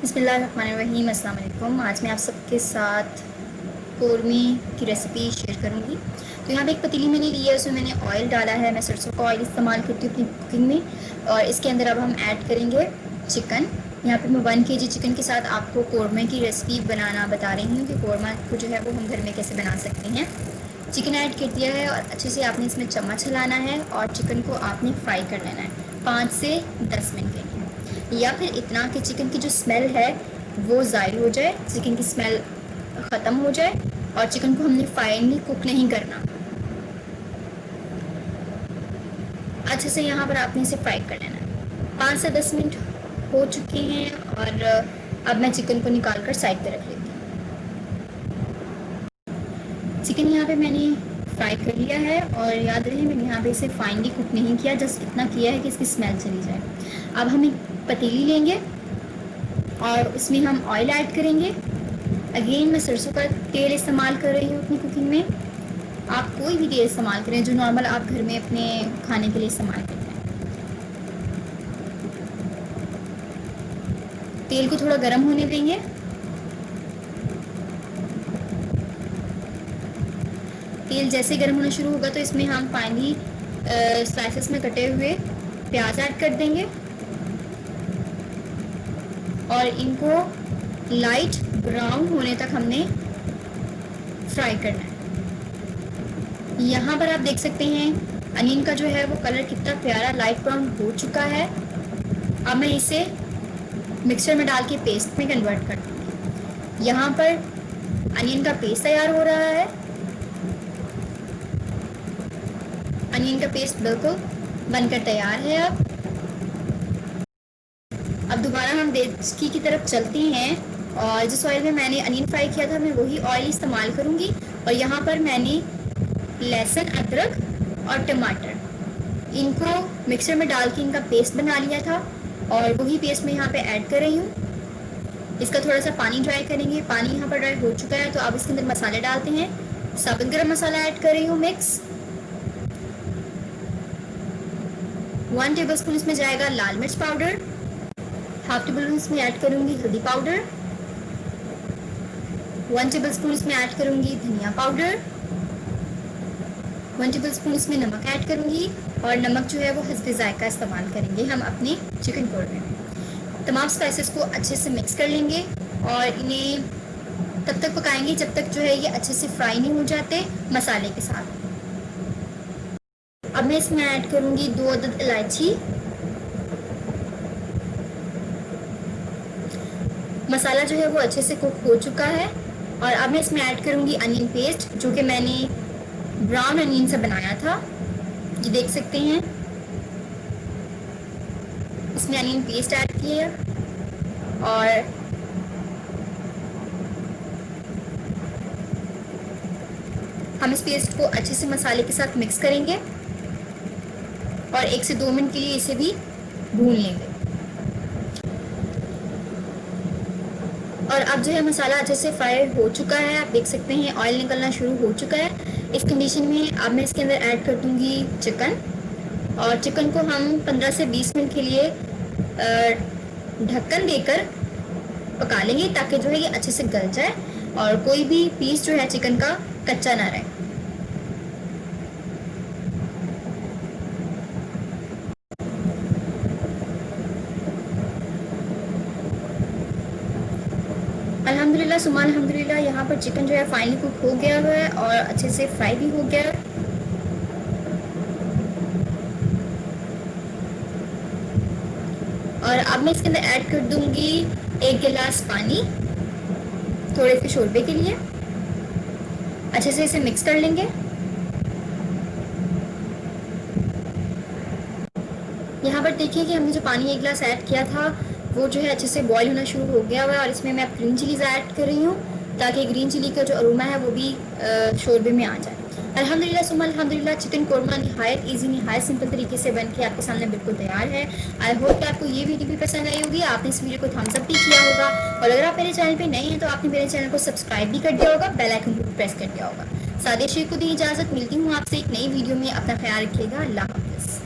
बिस्मिल्लाहिर्रहमानिर्रहीम। अस्सलाम वालेकुम। आज मैं आप सबके साथ कौरमे की रेसिपी शेयर करूंगी। तो यहाँ पे एक पतीली मैंने ली है, उसमें मैंने ऑयल डाला है। मैं सरसों का ऑयल इस्तेमाल करती हूँ अपनी कुकिंग में। और इसके अंदर अब हम ऐड करेंगे चिकन। यहाँ पे मैं 1 kg चिकन के साथ आपको कौरमे की रेसिपी बनाना बता रही हूँ कि कौरमा को जो है वो हम घर में कैसे बना सकते हैं। चिकन ऐड कर दिया है और अच्छे से आपने इसमें चम्मच हिलाना है और चिकन को आपने फ्राई कर लेना है 5 से 10 मिनट के लिए, या फिर इतना कि चिकन की जो स्मेल है वो ज़ाहिर हो जाए, चिकन की स्मेल ख़त्म हो जाए। और चिकन को हमने फाइनली कुक नहीं करना, अच्छे से यहाँ पर आपने इसे फ्राई कर लेना है। 5 से 10 मिनट हो चुके हैं और अब मैं चिकन को निकाल कर साइड पर रख लेती हूँ। चिकन यहाँ पे मैंने फ्राई कर लिया है और याद रहे मैंने यहाँ पे इसे फाइनली कुक नहीं किया, जस्ट इतना किया है कि इसकी स्मेल चली जाए। अब हम एक पतीली लेंगे और उसमें हम ऑयल ऐड करेंगे। अगेन मैं सरसों का तेल इस्तेमाल कर रही हूँ अपनी कुकिंग में। आप कोई भी तेल इस्तेमाल करें जो नॉर्मल आप घर में अपने खाने के लिए इस्तेमाल करते हैं। तेल को थोड़ा गर्म होने देंगे। तेल जैसे गर्म होना शुरू होगा तो इसमें हम फाइनली स्लाइसेस में कटे हुए प्याज ऐड कर देंगे और इनको लाइट ब्राउन होने तक हमने फ्राई करना है। यहाँ पर आप देख सकते हैं अनियन का जो है वो कलर कितना प्यारा लाइट ब्राउन हो चुका है। अब मैं इसे मिक्सर में डाल के पेस्ट में कन्वर्ट कर दूँगी। यहाँ पर अनियन का पेस्ट तैयार हो रहा है। अनियन का पेस्ट बिल्कुल बनकर तैयार है। अब दोबारा हम देसी की तरफ चलते हैं और जिस ऑयल में मैंने अनियन फ्राई किया था मैं वही ऑयल इस्तेमाल करूँगी। और यहाँ पर मैंने लहसुन, अदरक और टमाटर इनको मिक्सर में डाल के इनका पेस्ट बना लिया था और वही पेस्ट मैं यहाँ पे ऐड कर रही हूँ। इसका थोड़ा सा पानी ड्राई करेंगे। पानी यहाँ पर ड्राई हो चुका है तो अब इसके अंदर मसाले डालते हैं। साबुत गरम मसाला ऐड कर रही हूँ मिक्स। 1 टेबलस्पून इसमें जाएगा लाल मिर्च पाउडर। हाफ टेबलस्पून इसमें ऐड करूँगी हल्दी पाउडर। 1 टेबलस्पून इसमें ऐड करूँगी धनिया पाउडर। 1 टेबलस्पून इसमें नमक ऐड करूँगी और नमक जो है वो हस्बे जायका इस्तेमाल करेंगे हम अपने चिकन कौरमे में। तमाम स्पाइसेस को अच्छे से मिक्स कर लेंगे और इन्हें तब तक पकाएंगे जब तक जो है ये अच्छे से फ्राई नहीं हो जाते मसाले के साथ। अब मैं इसमें ऐड करूँगी 2 अदद इलायची। मसाला जो है वो अच्छे से कुक हो चुका है और अब मैं इसमें ऐड करूँगी अनियन पेस्ट जो कि मैंने ब्राउन अनियन से बनाया था। ये देख सकते हैं इसमें अनियन पेस्ट ऐड किया और हम इस पेस्ट को अच्छे से मसाले के साथ मिक्स करेंगे और 1 से 2 मिनट के लिए इसे भी भून लेंगे। और अब जो है मसाला अच्छे से फ्राई हो चुका है। आप देख सकते हैं ऑयल निकलना शुरू हो चुका है। इस कंडीशन में अब मैं इसके अंदर ऐड कर दूंगी चिकन और चिकन को हम 15 से 20 मिनट के लिए ढक्कन देकर पका लेंगे ताकि जो है ये अच्छे से गल जाए और कोई भी पीस जो है चिकन का कच्चा ना रहे। अल्हम्दुलिल्लाह सुमा अल्हम्दुलिल्लाह यहाँ पर चिकन जो है फाइनली कुक हो गया है और अच्छे से फ्राई भी हो गया है। और अब मैं इसके अंदर ऐड कर दूंगी 1 गिलास पानी थोड़े से शोरबे के लिए। अच्छे से इसे मिक्स कर लेंगे। यहाँ पर देखिए कि हमने जो पानी 1 गिलास ऐड किया था वो जो है अच्छे से बॉईल होना शुरू हो गया हुआ है और इसमें मैं अब ग्रीन चिलीज़ ऐड कर रही हूँ ताकि ग्रीन चिली का जो अरोमा है वो भी शोरबे में आ जाए। अल्हम्दुलिल्लाह सुम्मा अल्हम्दुलिल्लाह चिकन कौरमा नहायत ईजी नहायत सिंपल तरीके से बन के आपके सामने बिल्कुल तैयार है। आई होप कि आपको ये वीडियो भी पसंद आई होगी। आपने इस वीडियो को थम्स अप भी किया होगा और अगर आप मेरे चैनल पर नए हैं तो आपने मेरे चैनल को सब्सक्राइब भी कर दिया होगा, बेल आइकन को प्रेस कर दिया होगा। सादिया शेख को दी इजाज़त, मिलती हूँ आपसे एक नई वीडियो में। अपना ख्याल रखिएगा। अल्लाह हाफ़िज़।